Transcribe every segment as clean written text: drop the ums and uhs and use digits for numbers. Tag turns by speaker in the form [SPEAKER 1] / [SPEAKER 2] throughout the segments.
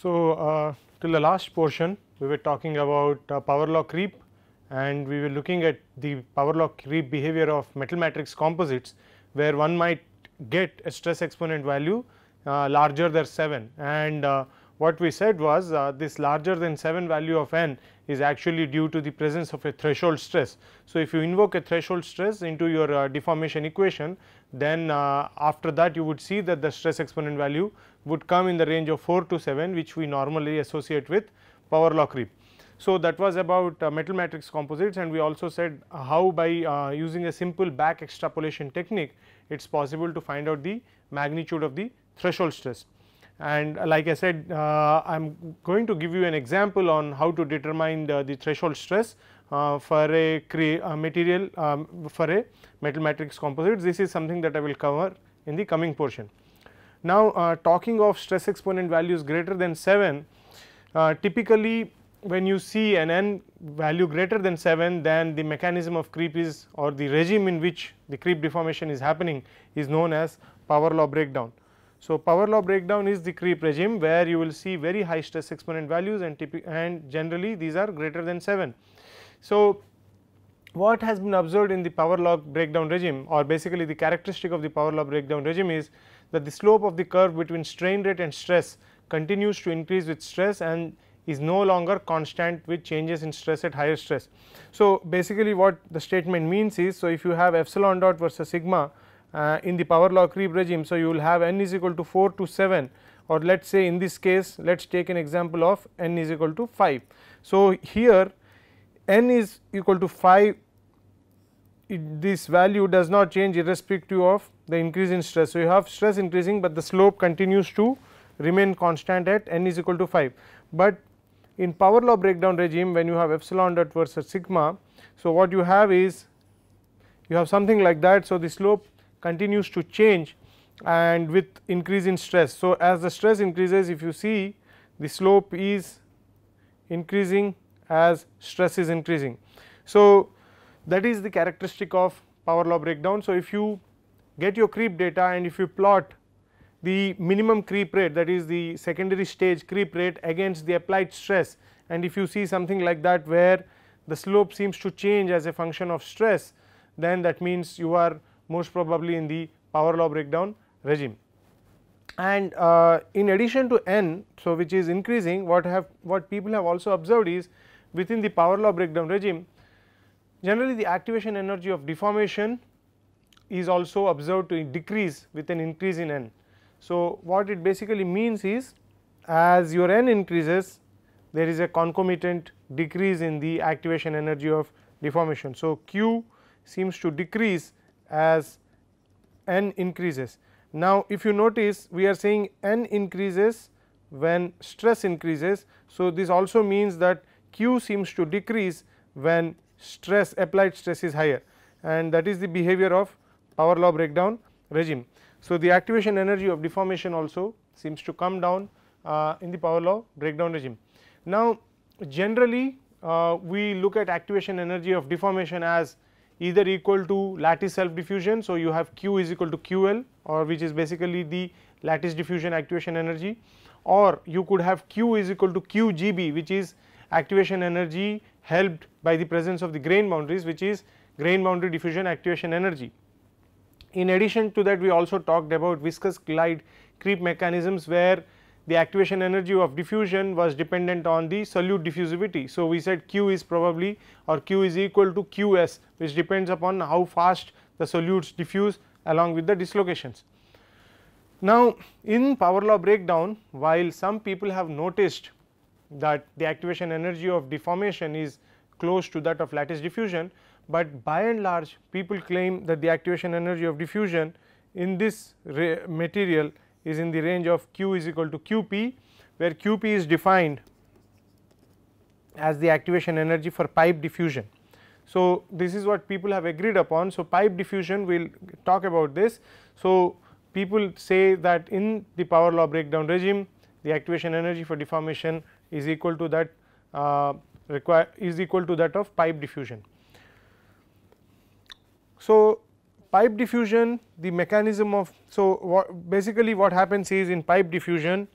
[SPEAKER 1] So, till the last portion we were talking about power law creep, and we were looking at the power law creep behavior of metal matrix composites, where one might get a stress exponent value larger than 7, and what we said was this larger than 7 value of n is actually due to the presence of a threshold stress. So, if you invoke a threshold stress into your deformation equation, then after that you would see that the stress exponent value would come in the range of 4 to 7, which we normally associate with power law creep. So, that was about metal matrix composites, and we also said how by using a simple back extrapolation technique it is possible to find out the magnitude of the threshold stress. And like I said, I am going to give you an example on how to determine the threshold stress for a material for a metal matrix composite. This is something that I will cover in the coming portion. Now, talking of stress exponent values greater than 7, typically when you see an n value greater than 7, then the mechanism of creep is, or the regime in which the creep deformation is happening, is known as power law breakdown. So, power law breakdown is the creep regime where you will see very high stress exponent values, and generally these are greater than 7. So, what has been observed in the power law breakdown regime, or basically the characteristic of the power law breakdown regime, is that the slope of the curve between strain rate and stress continues to increase with stress and is no longer constant with changes in stress at higher stress. So, basically what the statement means is, so if you have epsilon dot versus sigma in the power law creep regime, so you will have n is equal to 4 to 7, or let us say in this case let us take an example of n is equal to 5. So, here n is equal to 5, this value does not change irrespective of the increase in stress. So, you have stress increasing, but the slope continues to remain constant at n is equal to 5, but in power law breakdown regime when you have epsilon dot versus sigma, so what you have is you have something like that. So, the slope continues to change and with increase in stress. So, as the stress increases, if you see the slope is increasing as stress is increasing. So, that is the characteristic of power law breakdown. So, if you get your creep data and if you plot the minimum creep rate, that is the secondary stage creep rate against the applied stress, and if you see something like that where the slope seems to change as a function of stress, then that means you are most probably in the power law breakdown regime. And in addition to n, so which is increasing, what people have also observed is within the power law breakdown regime, generally the activation energy of deformation is also observed to decrease with an increase in n. So, what it basically means is, as your n increases, there is a concomitant decrease in the activation energy of deformation. So, Q seems to decrease as n increases. Now, if you notice, we are saying n increases when stress increases. So, this also means that Q seems to decrease when stress, applied stress is higher, and that is the behavior of power law breakdown regime. So, the activation energy of deformation also seems to come down in the power law breakdown regime. Now, generally we look at activation energy of deformation as either equal to lattice self diffusion. So, you have Q is equal to QL, or which is basically the lattice diffusion activation energy, or you could have Q is equal to QGB, which is activation energy helped by the presence of the grain boundaries, which is grain boundary diffusion activation energy. In addition to that, we also talked about viscous glide creep mechanisms where the activation energy of diffusion was dependent on the solute diffusivity. So, we said Q is probably, or Q is equal to Qs, which depends upon how fast the solutes diffuse along with the dislocations. Now, in power law breakdown, while some people have noticed that the activation energy of deformation is close to that of lattice diffusion, but by and large people claim that the activation energy of diffusion in this material is in the range of Q is equal to Qp, where Qp is defined as the activation energy for pipe diffusion. So, this is what people have agreed upon. So, pipe diffusion, we will talk about this. So, people say that in the power law breakdown regime, the activation energy for deformation is equal to that of pipe diffusion. So, pipe diffusion, the mechanism of, so basically what happens is in pipe diffusion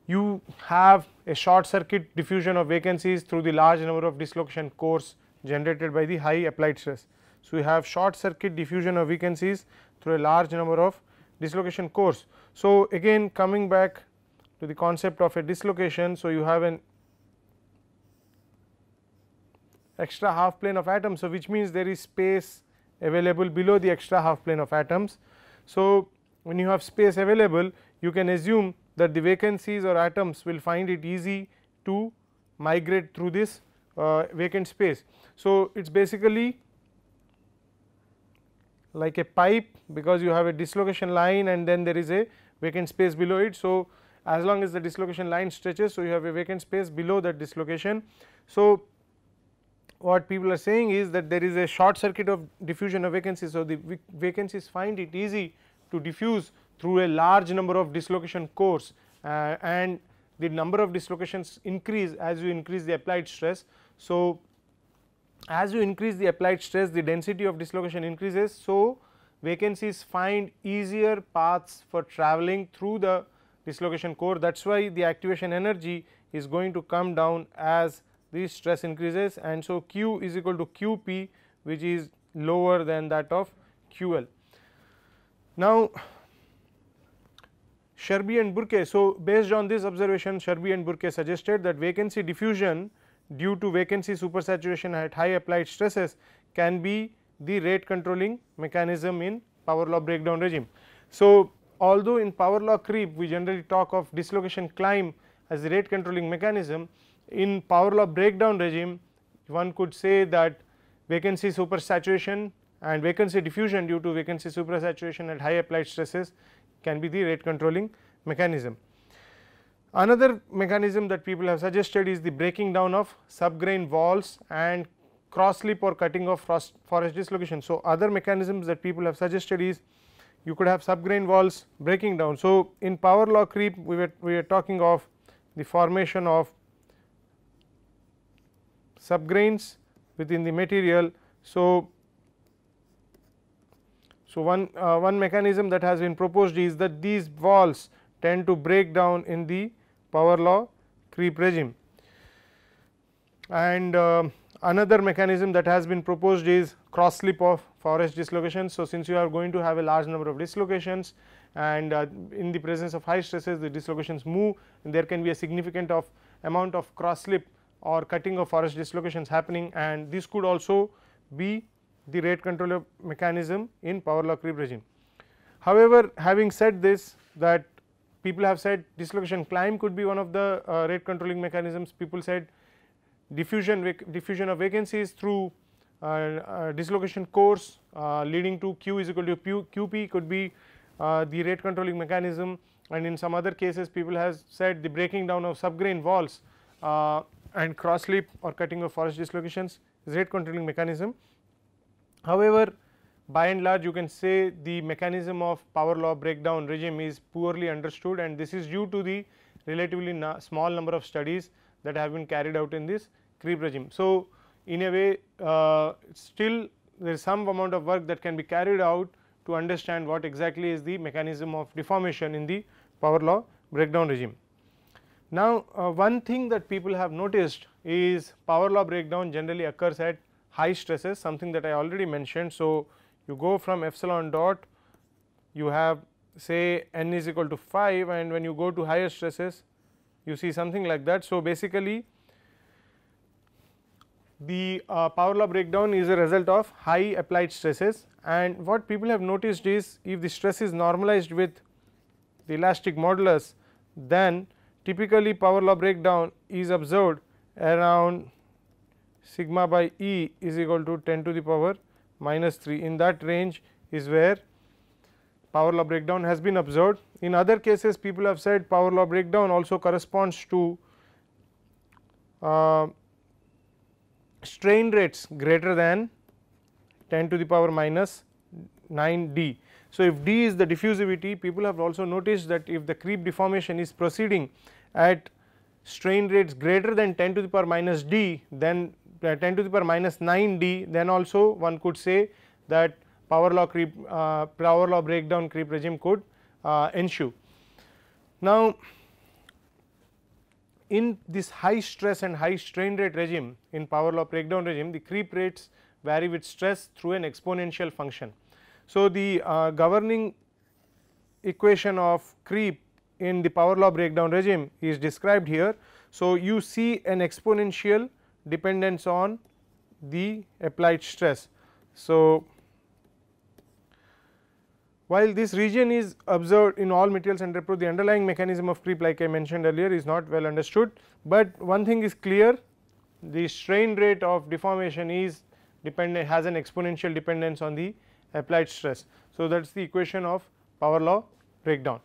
[SPEAKER 1] you have a short circuit diffusion of vacancies through the large number of dislocation cores generated by the high applied stress. So, you have short circuit diffusion of vacancies through a large number of dislocation cores. So, again coming back to the concept of a dislocation. So, you have an extra half plane of atoms. So, which means there is space available below the extra half plane of atoms. So, when you have space available, you can assume that the vacancies or atoms will find it easy to migrate through this vacant space. So, it is basically like a pipe, because you have a dislocation line and then there is a vacant space below it. So, as long as the dislocation line stretches, so you have a vacant space below that dislocation. So, what people are saying is that there is a short circuit of diffusion of vacancies. So, the vacancies find it easy to diffuse through a large number of dislocation cores, and the number of dislocations increase as you increase the applied stress. So, as you increase the applied stress, the density of dislocation increases. So, vacancies find easier paths for travelling through the dislocation core. That is why the activation energy is going to come down as the stress increases, and so Q is equal to QP, which is lower than that of QL. Now, Sherby and Burke. So, based on this observation, Sherby and Burke suggested that vacancy diffusion due to vacancy supersaturation at high applied stresses can be the rate controlling mechanism in power law breakdown regime. So, although in power law creep we generally talk of dislocation climb as the rate controlling mechanism, in power law breakdown regime one could say that vacancy supersaturation and vacancy diffusion due to vacancy supersaturation at high applied stresses can be the rate controlling mechanism. Another mechanism that people have suggested is the breaking down of subgrain walls and cross slip or cutting of forest dislocation. So, other mechanisms that people have suggested is you could have subgrain walls breaking down. So, in power law creep we were talking of the formation of subgrains within the material. So, one mechanism that has been proposed is that these walls tend to break down in the power law creep regime, and another mechanism that has been proposed is cross slip of forest dislocations. So, since you are going to have a large number of dislocations and in the presence of high stresses the dislocations move, and there can be a significant amount of cross slip or cutting of forest dislocations happening, and this could also be the rate control mechanism in power law creep regime. However, having said this, that people have said dislocation climb could be one of the rate controlling mechanisms. People said diffusion of vacancies through dislocation cores leading to Q is equal to QP could be the rate controlling mechanism, and in some other cases people have said the breaking down of subgrain walls and cross slip or cutting of forest dislocations is rate controlling mechanism. However, by and large you can say the mechanism of power law breakdown regime is poorly understood, and this is due to the relatively small number of studies that have been carried out in this creep regime. So, in a way still there is some amount of work that can be carried out to understand what exactly is the mechanism of deformation in the power law breakdown regime. Now, one thing that people have noticed is power law breakdown generally occurs at high stresses, something that I already mentioned. So, you go from epsilon dot, you have say n is equal to 5, and when you go to higher stresses you see something like that. So, basically the power law breakdown is a result of high applied stresses, and what people have noticed is if the stress is normalized with the elastic modulus, then typically power law breakdown is observed around sigma by E is equal to 10 to the power minus 3. In that range is where power law breakdown has been observed. In other cases people have said power law breakdown also corresponds to strain rates greater than 10 to the power minus 9 D. So, if D is the diffusivity, people have also noticed that if the creep deformation is proceeding at strain rates greater than 10 to the power minus D, then 10 to the power minus 9 D, then also one could say that power law breakdown creep regime could ensue. Now, in this high stress and high strain rate regime, in power law breakdown regime, the creep rates vary with stress through an exponential function. So, the governing equation of creep in the power law breakdown regime is described here. So, you see an exponential dependence on the applied stress. So, while this region is observed in all materials under proof, the underlying mechanism of creep, like I mentioned earlier, is not well understood, but one thing is clear, the strain rate of deformation is dependent, has an exponential dependence on the applied stress. So, that is the equation of power law breakdown.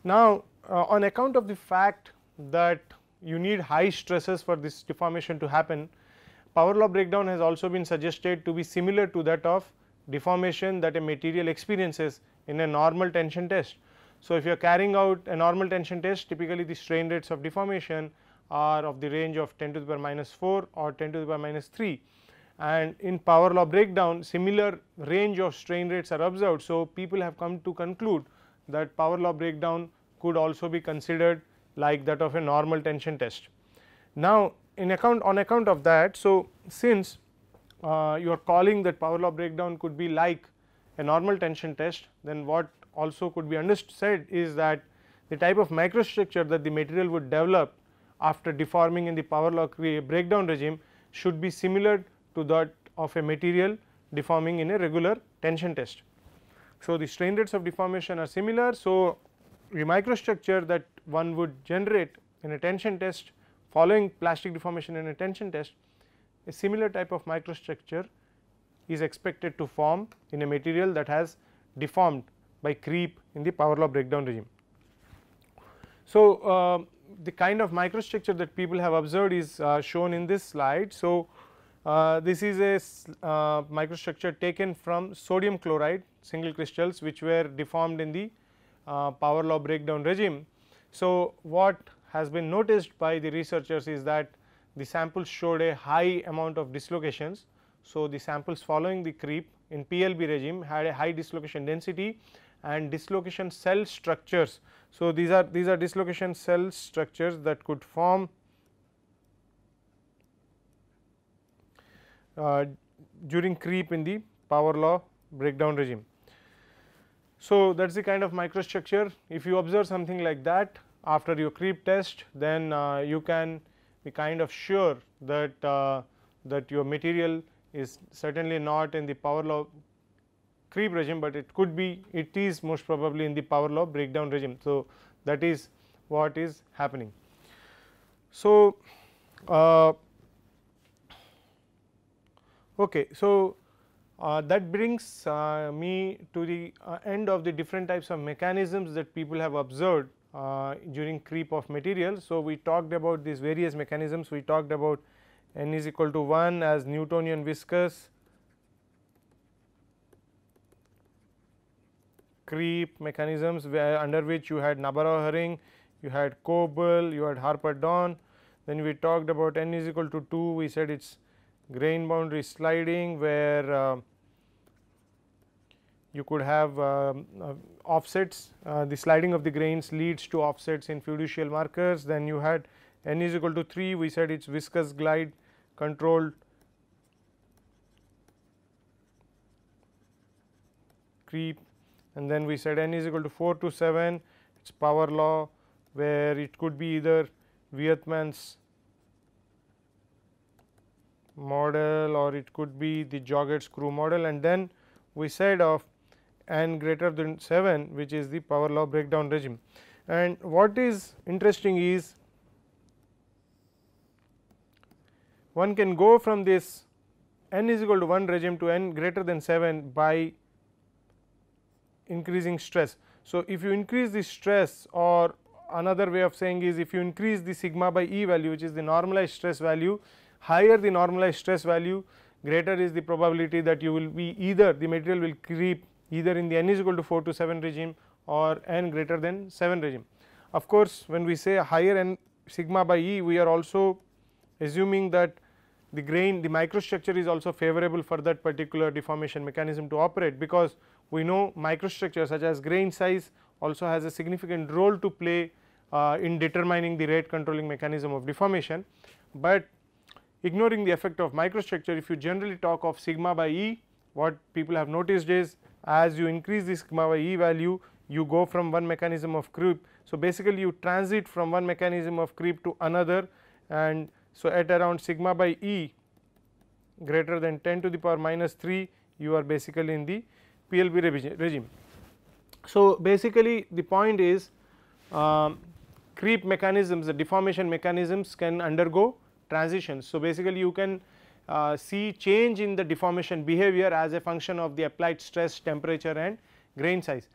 [SPEAKER 1] Now, on account of the fact that you need high stresses for this deformation to happen, power law breakdown has also been suggested to be similar to that of deformation that a material experiences in a normal tension test. So, if you are carrying out a normal tension test, typically the strain rates of deformation are of the range of 10 to the power minus 4 or 10 to the power minus 3, and in power law breakdown similar range of strain rates are observed. So, people have come to conclude that power law breakdown could also be considered like that of a normal tension test. Now, on account of that, so since you are calling that power law breakdown could be like a normal tension test, then what also could be understood is that the type of microstructure that the material would develop after deforming in the power law breakdown regime should be similar to that of a material deforming in a regular tension test. So, the strain rates of deformation are similar. So, the microstructure that one would generate in a tension test following plastic deformation in a tension test, a similar type of microstructure is expected to form in a material that has deformed by creep in the power law breakdown regime. So, the kind of microstructure that people have observed is shown in this slide. So, this is a microstructure taken from sodium chloride single crystals which were deformed in the power law breakdown regime. So, what has been noticed by the researchers is that the samples showed a high amount of dislocations. So, the samples following the creep in PLB regime had a high dislocation density and dislocation cell structures. So, these are dislocation cell structures that could form during creep in the power law breakdown regime. So, that is the kind of microstructure. If you observe something like that after your creep test, then you can be kind of sure that that your material is certainly not in the power law creep regime, but it could be, it is most probably in the power law breakdown regime. So, that is what is happening. So, okay. So, that brings me to the end of the different types of mechanisms that people have observed during creep of material. So, we talked about these various mechanisms. We talked about n is equal to 1 as Newtonian viscous creep mechanisms, where under which you had Nabarro-Herring, you had Coble, you had Harper-Dawn. Then we talked about n is equal to 2, we said it is grain boundary sliding, where you could have offsets, the sliding of the grains leads to offsets in fiducial markers. Then you had n is equal to 3, we said it is viscous glide controlled creep, and then we said n is equal to 4 to 7, it is power law, where it could be either Vietman's model or it could be the Joget screw model, and then we said of n greater than 7, which is the power law breakdown regime. And what is interesting is one can go from this n is equal to 1 regime to n greater than 7 by increasing stress. So, if you increase the stress, or another way of saying is if you increase the sigma by E value, which is the normalized stress value, higher the normalized stress value, greater is the probability that you will be either the material will creep either in the n is equal to 4 to 7 regime or n greater than 7 regime. Of course, when we say a higher n sigma by E, we are also assuming that the grain, the microstructure is also favorable for that particular deformation mechanism to operate, because we know microstructure such as grain size also has a significant role to play in determining the rate controlling mechanism of deformation. But ignoring the effect of microstructure, if you generally talk of sigma by E, what people have noticed is as you increase the sigma by E value, you go from one mechanism of creep. So, basically you transit from one mechanism of creep to another, and so at around sigma by E greater than 10 to the power minus 3, you are basically in the PLB regime. So, basically the point is creep mechanisms, the deformation mechanisms can undergo transitions. So, basically you can see change in the deformation behavior as a function of the applied stress, temperature and grain size.